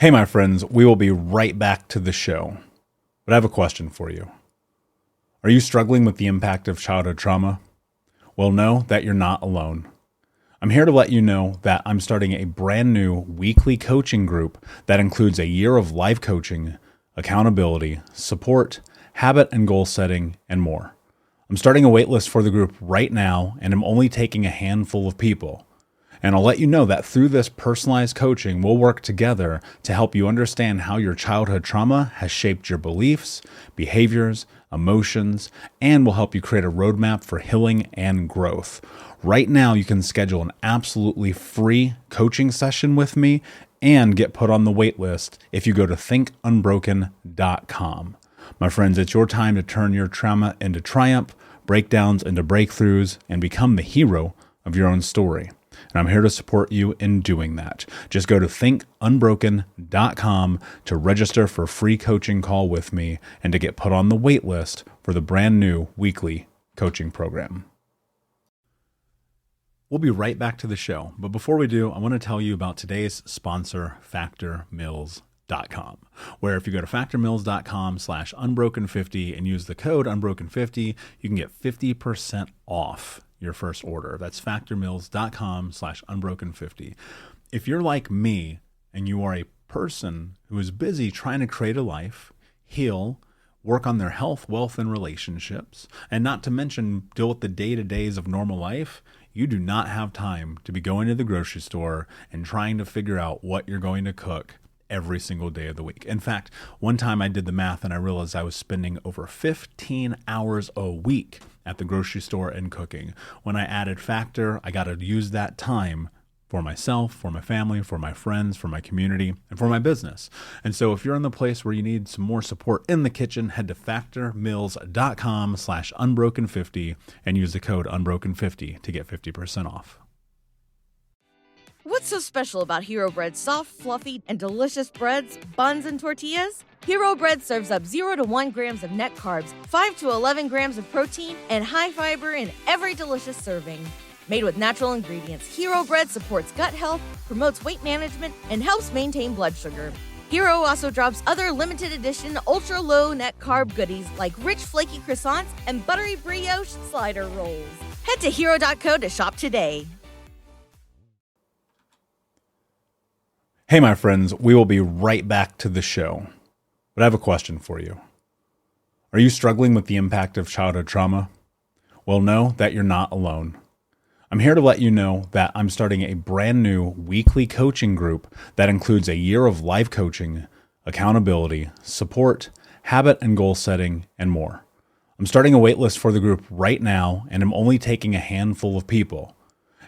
Hey, my friends, we will be right back to the show. But I have a question for you. Are you struggling with the impact of childhood trauma? Well, know that you're not alone. I'm here to let you know that I'm starting a brand new weekly coaching group that includes a year of life coaching, accountability, support, habit and goal setting, and more. I'm starting a waitlist for the group right now, and I'm only taking a handful of people. And I'll let you know that through this personalized coaching, we'll work together to help you understand how your childhood trauma has shaped your beliefs, behaviors, emotions, and will help you create a roadmap for healing and growth. Right now, you can schedule an absolutely free coaching session with me and get put on the wait list if you go to thinkunbroken.com. My friends, it's your time to turn your trauma into triumph, breakdowns into breakthroughs, and become the hero of your own story. And I'm here to support you in doing that. Just go to thinkunbroken.com to register for a free coaching call with me and to get put on the wait list for the brand new weekly coaching program. We'll be right back to the show. But before we do, I want to tell you about today's sponsor, factormeals.com, where if you go to factormeals.com/unbroken50 and use the code unbroken50, you can get 50% off your first order. That's factormeals.com/unbroken50. If you're like me and you are a person who is busy trying to create a life, heal, work on their health, wealth, and relationships, and not to mention deal with the day-to-days of normal life, you do not have time to be going to the grocery store and trying to figure out what you're going to cook every single day of the week. In fact, one time I did the math and I realized I was spending over 15 hours a week at the grocery store and cooking. When I added Factor, I got to use that time for myself, for my family, for my friends, for my community, and for my business. And so if you're in the place where you need some more support in the kitchen, head to factormeals.com/unbroken50 and use the code unbroken50 to get 50% off. What's so special about Hero Bread's soft, fluffy, and delicious breads, buns, and tortillas? Hero Bread serves up 0 to 1 grams of net carbs, 5 to 11 grams of protein, and high fiber in every delicious serving. Made with natural ingredients, Hero Bread supports gut health, promotes weight management, and helps maintain blood sugar. Hero also drops other limited edition ultra-low net carb goodies like rich flaky croissants and buttery brioche slider rolls. Head to hero.co to shop today. Hey, my friends, we will be right back to the show. But I have a question for you. Are you struggling with the impact of childhood trauma? Well, know that you're not alone. I'm here to let you know that I'm starting a brand new weekly coaching group that includes a year of life coaching, accountability, support, habit and goal setting, and more. I'm starting a waitlist for the group right now, and I'm only taking a handful of people.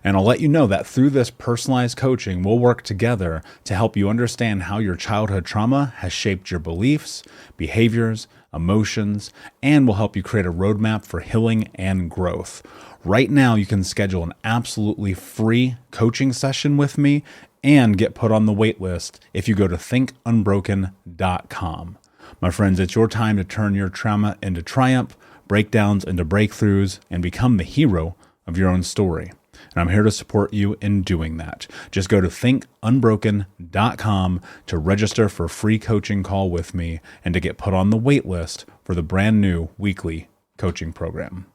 And I'll let you know that through this personalized coaching, we'll work together to help you understand how your childhood trauma has shaped your beliefs, behaviors, emotions, and will help you create a roadmap for healing and growth. Right now, you can schedule an absolutely free coaching session with me and get put on the wait list if you go to thinkunbroken.com. My friends, it's your time to turn your trauma into triumph, breakdowns into breakthroughs, and become the hero of your own story. And I'm here to support you in doing that. Just go to thinkunbroken.com to register for a free coaching call with me and to get put on the wait list for the brand new weekly coaching program.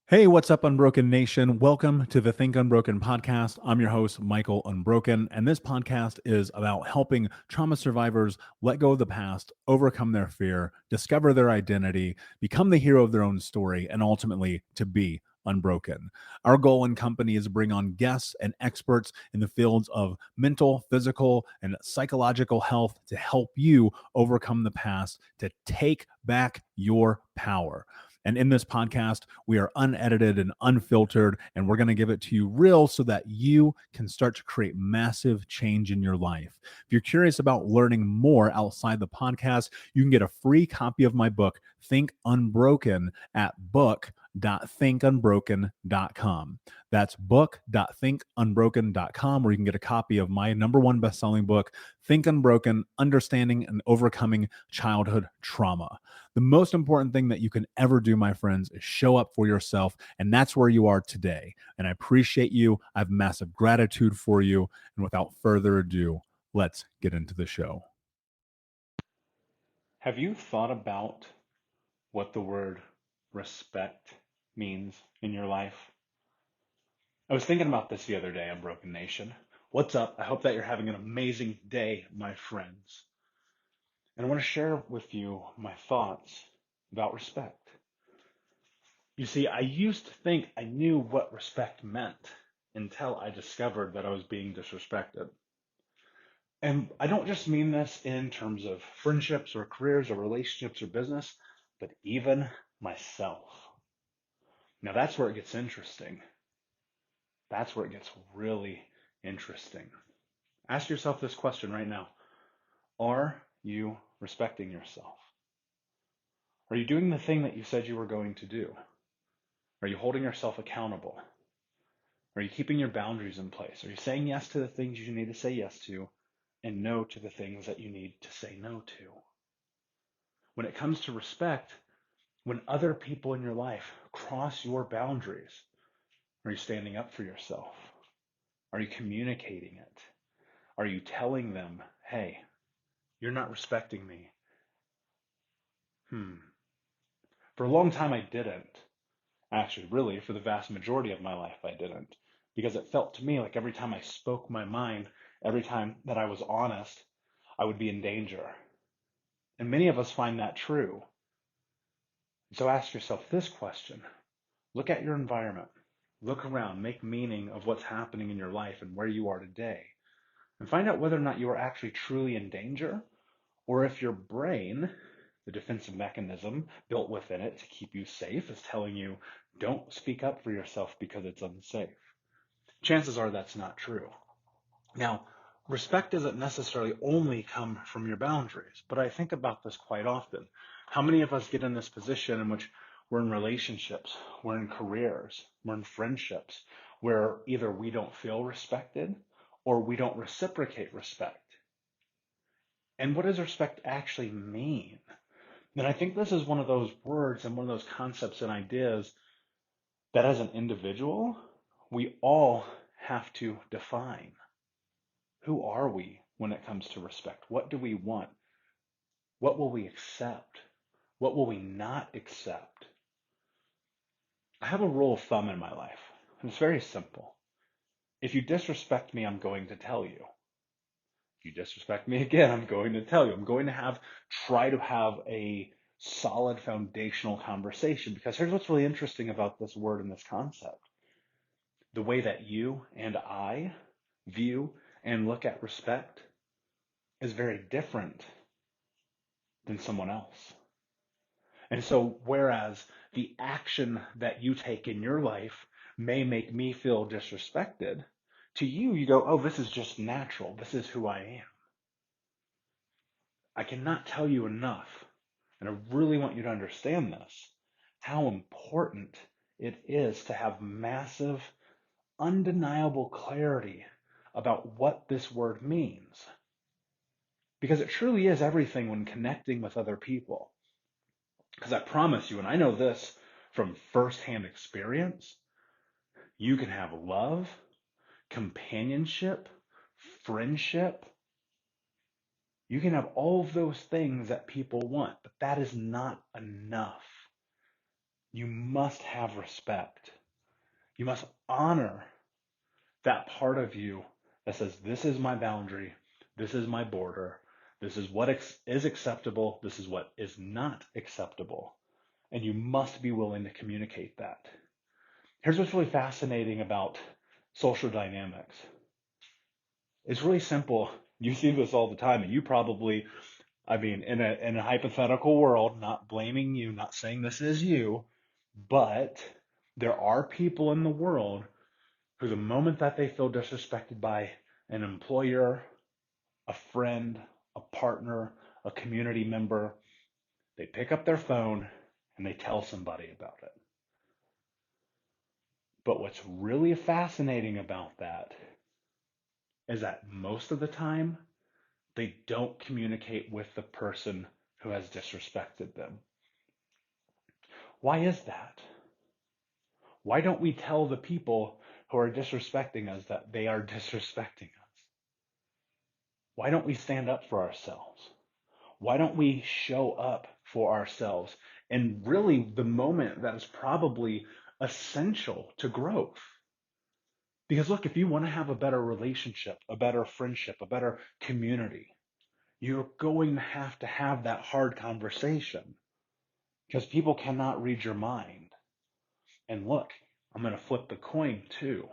Hey, what's up, Unbroken Nation? Welcome to the Think Unbroken podcast. I'm your host, Michael Unbroken, and this podcast is about helping trauma survivors let go of the past, overcome their fear, discover their identity, become the hero of their own story, and ultimately to be unbroken. Our goal in company is to bring on guests and experts in the fields of mental, physical, and psychological health to help you overcome the past, to take back your power. And in this podcast, we are unedited and unfiltered, and we're going to give it to you real so that you can start to create massive change in your life. If you're curious about learning more outside the podcast, you can get a free copy of my book, Think Unbroken, at book.thinkunbroken.com. That's book.thinkunbroken.com, where you can get a copy of my #1 best-selling book, Think Unbroken: Understanding and Overcoming Childhood Trauma. The most important thing that you can ever do, my friends, is show up for yourself, and that's where you are today. And I appreciate you. I have massive gratitude for you. And without further ado, Let's get into the show. Have you thought about what the word respect means in your life? I was thinking about this the other day, Unbroken Nation. What's up? I hope that you're having an amazing day, my friends. And I want to share with you my thoughts about respect. You see, I used to think I knew what respect meant until I discovered that I was being disrespected. And I don't just mean this in terms of friendships or careers or relationships or business, but even myself. Now that's where it gets interesting. That's where it gets really interesting. Ask yourself this question right now. Are you respecting yourself? Are you doing the thing that you said you were going to do? Are you holding yourself accountable? Are you keeping your boundaries in place? Are you saying yes to the things you need to say yes to and no to the things that you need to say no to? When it comes to respect, when other people in your life cross your boundaries, are you standing up for yourself? Are you communicating it? Are you telling them, hey, you're not respecting me? For a long time, I didn't. Actually, really, for the vast majority of my life, I didn't. Because it felt to me like every time I spoke my mind, every time that I was honest, I would be in danger. And many of us find that true. So ask yourself this question. Look at your environment. Look around. Make meaning of what's happening in your life and where you are today. And find out whether or not you are actually truly in danger, or if your brain, the defensive mechanism built within it to keep you safe, is telling you, don't speak up for yourself because it's unsafe. Chances are that's not true. Now, respect doesn't necessarily only come from your boundaries, but I think about this quite often. How many of us get in this position in which we're in relationships, we're in careers, we're in friendships, where either we don't feel respected or we don't reciprocate respect? And what does respect actually mean? And I think this is one of those words and one of those concepts and ideas that as an individual, we all have to define. Who are we when it comes to respect? What do we want? What will we accept? What will we not accept? I have a rule of thumb in my life, and it's very simple. If you disrespect me, I'm going to tell you. If you disrespect me again, I'm going to tell you. I'm going to try to have a solid foundational conversation, because here's what's really interesting about this word and this concept. The way that you and I view and look at respect is very different than someone else. And so, whereas the action that you take in your life may make me feel disrespected, to you, you go, oh, this is just natural. This is who I am. I cannot tell you enough, and I really want you to understand this, how important it is to have massive, undeniable clarity about what this word means. Because it truly is everything when connecting with other people. Because I promise you, and I know this from firsthand experience, you can have love, companionship, friendship. You can have all of those things that people want, but that is not enough. You must have respect. You must honor that part of you that says, this is my boundary, this is my border, this is what is acceptable, this is what is not acceptable. And you must be willing to communicate that. Here's what's really fascinating about social dynamics. It's really simple. You see this all the time, and you probably, in a hypothetical world, not blaming you, not saying this is you, but there are people in the world who, the moment that they feel disrespected by an employer, a friend, a partner, a community member, they pick up their phone and they tell somebody about it. But what's really fascinating about that is that most of the time, they don't communicate with the person who has disrespected them. Why is that? Why don't we tell the people who are disrespecting us that they are disrespecting us? Why don't we stand up for ourselves? Why don't we show up for ourselves? And really, the moment that is probably essential to growth. Because look, if you want to have a better relationship, a better friendship, a better community, you're going to have that hard conversation because people cannot read your mind. And look, I'm going to flip the coin too.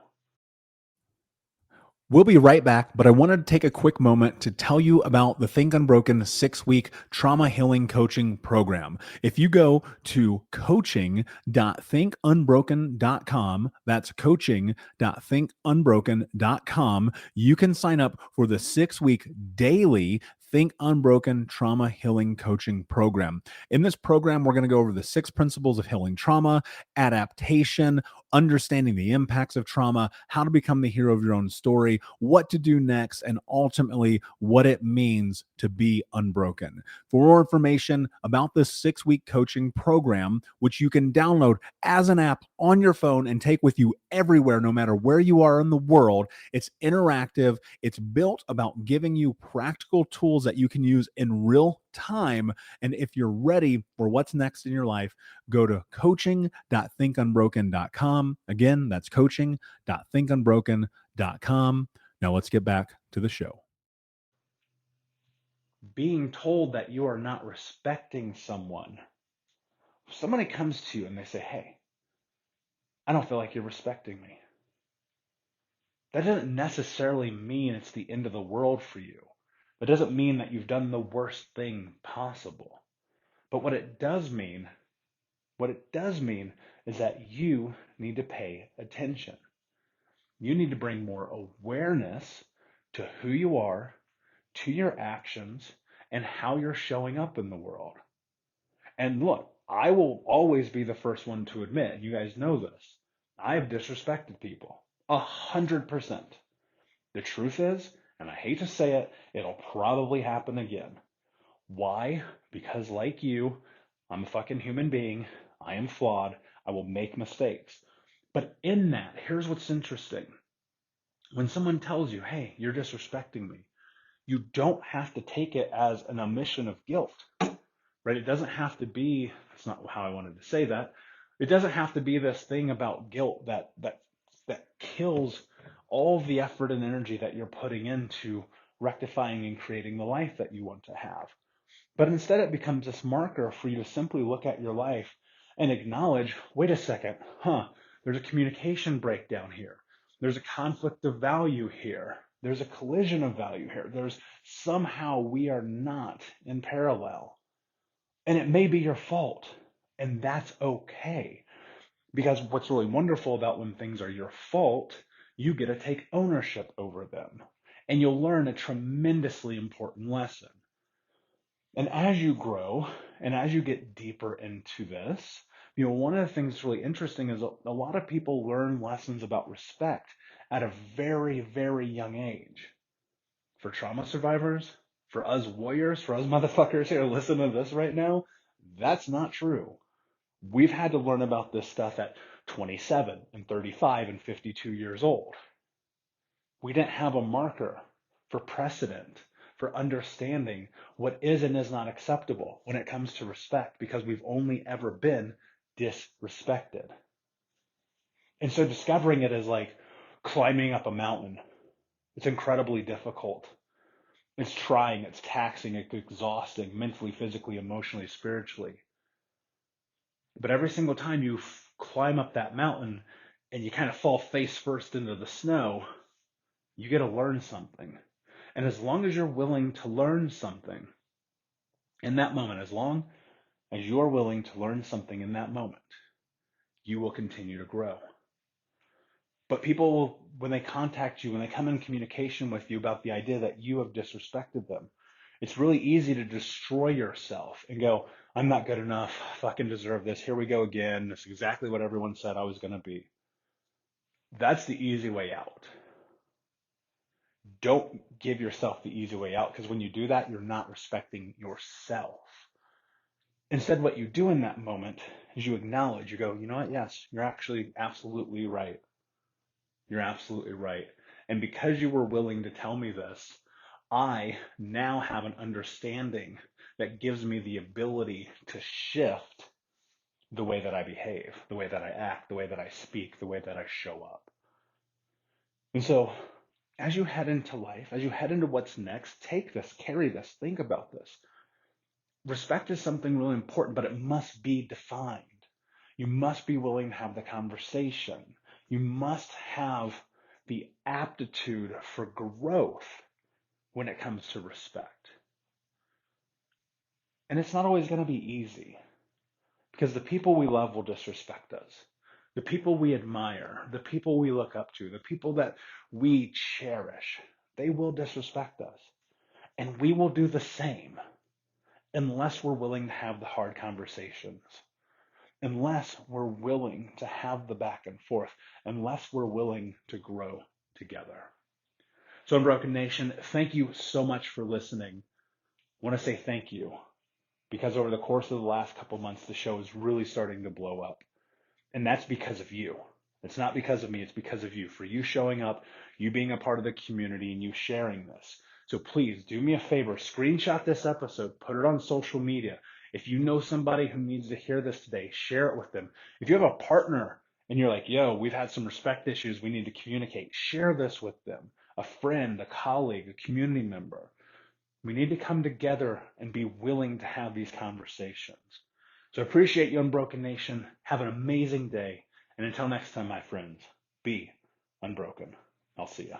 We'll be right back, but I wanted to take a quick moment to tell you about the Think Unbroken 6-week trauma healing coaching program. If you go to coaching.thinkunbroken.com, that's coaching.thinkunbroken.com, you can sign up for the 6-week daily Think Unbroken Trauma Healing Coaching Program. In this program, we're going to go over the 6 principles of healing trauma, adaptation, understanding the impacts of trauma, how to become the hero of your own story, what to do next, and ultimately what it means to be unbroken. For more information about this 6-week coaching program, which you can download as an app on your phone and take with you everywhere, no matter where you are in the world, it's interactive. It's built about giving you practical tools that you can use in real time. And if you're ready for what's next in your life, go to coaching.thinkunbroken.com. Again, that's coaching.thinkunbroken.com. Now let's get back to the show. Being told that you are not respecting someone. If somebody comes to you and they say, hey, I don't feel like you're respecting me. That doesn't necessarily mean it's the end of the world for you. That doesn't mean that you've done the worst thing possible. But what it does mean is that you need to pay attention. You need to bring more awareness to who you are, to your actions, and how you're showing up in the world. And look, I will always be the first one to admit, and you guys know this, I have disrespected people 100%. The truth is, and I hate to say it, it'll probably happen again. Why? Because like you, I'm a fucking human being. I am flawed. I will make mistakes. But in that, here's what's interesting. When someone tells you, hey, you're disrespecting me, you don't have to take it as an omission of guilt, right? It doesn't have to be, that's not how I wanted to say that. It doesn't have to be this thing about guilt that kills all of the effort and energy that you're putting into rectifying and creating the life that you want to have. But instead it becomes this marker for you to simply look at your life and acknowledge, wait a second, there's a communication breakdown here. There's a conflict of value here. There's a collision of value here. There's somehow we are not in parallel. And it may be your fault. And that's okay. Because what's really wonderful about when things are your fault, you get to take ownership over them. And you'll learn a tremendously important lesson. And as you grow and as you get deeper into this, one of the things that's really interesting is a lot of people learn lessons about respect at a very, very young age. For trauma survivors, for us warriors, for us motherfuckers here listening to this right now, that's not true. We've had to learn about this stuff at 27 and 35 and 52 years old. We didn't have a marker for precedent, for understanding what is and is not acceptable when it comes to respect, because we've only ever been disrespected. And so discovering it is like climbing up a mountain. It's incredibly difficult. It's trying, it's taxing, it's exhausting, mentally, physically, emotionally, spiritually. But every single time you climb up that mountain and you kind of fall face first into the snow, you get to learn something. And as long as you're willing to learn something in that moment, as long as you're willing to learn something in that moment, you will continue to grow. But people, when they contact you, when they come in communication with you about the idea that you have disrespected them, it's really easy to destroy yourself and go, I'm not good enough. I fucking deserve this. Here we go again. This is exactly what everyone said I was going to be. That's the easy way out. Don't give yourself the easy way out, because when you do that, you're not respecting yourself. Instead, what you do in that moment is you acknowledge, you go, you know what? Yes, you're actually absolutely right. You're absolutely right. And because you were willing to tell me this, I now have an understanding that gives me the ability to shift the way that I behave, the way that I act, the way that I speak, the way that I show up. And so as you head into life, as you head into what's next, take this, carry this, think about this. Respect is something really important, but it must be defined. You must be willing to have the conversation. You must have the aptitude for growth when it comes to respect. And it's not always going to be easy because the people we love will disrespect us. The people we admire, the people we look up to, the people that we cherish, they will disrespect us. And we will do the same unless we're willing to have the hard conversations, unless we're willing to have the back and forth, unless we're willing to grow together. So Unbroken Nation, thank you so much for listening. I want to say thank you because over the course of the last couple months, the show is really starting to blow up. And that's because of you. It's not because of me. It's because of you, for you showing up, you being a part of the community, and you sharing this. So please do me a favor, screenshot this episode, put it on social media. If you know somebody who needs to hear this today, share it with them. If you have a partner and you're like, yo, we've had some respect issues, we need to communicate, share this with them. A friend, a colleague, a community member. We need to come together and be willing to have these conversations. So I appreciate you, Unbroken Nation. Have an amazing day. And until next time, my friends, be unbroken. I'll see ya.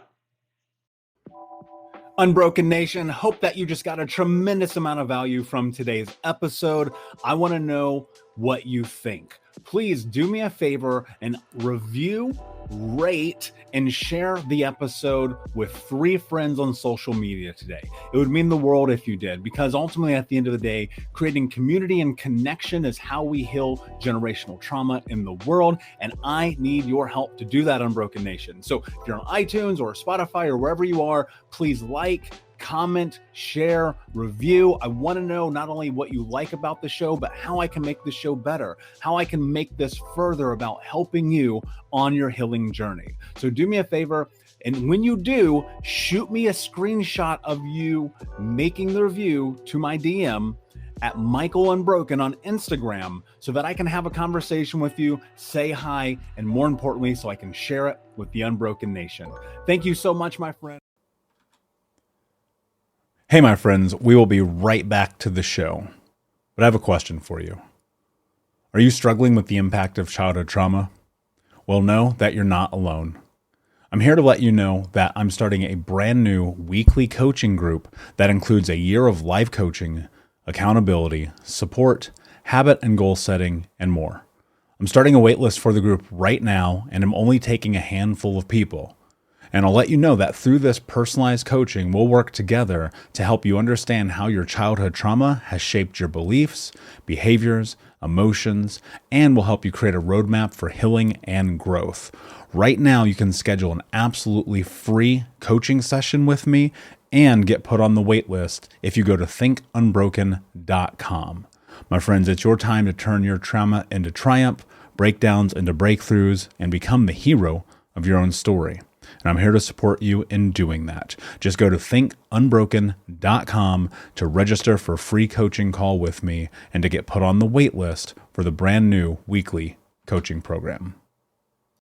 Unbroken Nation, hope that you just got a tremendous amount of value from today's episode. I want to know what you think. Please do me a favor and review, rate, and share the episode with 3 friends on social media today. It would mean the world if you did, because ultimately at the end of the day, creating community and connection is how we heal generational trauma in the world. And I need your help to do that, Unbroken Nation. So if you're on iTunes or Spotify or wherever you are, please like, comment, share, review. I want to know not only what you like about the show, but how I can make the show better, how I can make this further about helping you on your healing journey. So do me a favor, and when you do, shoot me a screenshot of you making the review to my DM at Michael Unbroken on Instagram so that I can have a conversation with you, say hi, and more importantly, so I can share it with the Unbroken Nation. Thank you so much, my friend. Hey, my friends, we will be right back to the show. But I have a question for you. Are you struggling with the impact of childhood trauma? Well, know that you're not alone. I'm here to let you know that I'm starting a brand new weekly coaching group that includes a year of live coaching, accountability, support, habit and goal setting, and more. I'm starting a waitlist for the group right now, and I'm only taking a handful of people. And I'll let you know that through this personalized coaching, we'll work together to help you understand how your childhood trauma has shaped your beliefs, behaviors, emotions, and will help you create a roadmap for healing and growth. Right now, you can schedule an absolutely free coaching session with me and get put on the wait list if you go to thinkunbroken.com. My friends, it's your time to turn your trauma into triumph, breakdowns into breakthroughs, and become the hero of your own story. And I'm here to support you in doing that. Just go to thinkunbroken.com to register for a free coaching call with me and to get put on the wait list for the brand new weekly coaching program.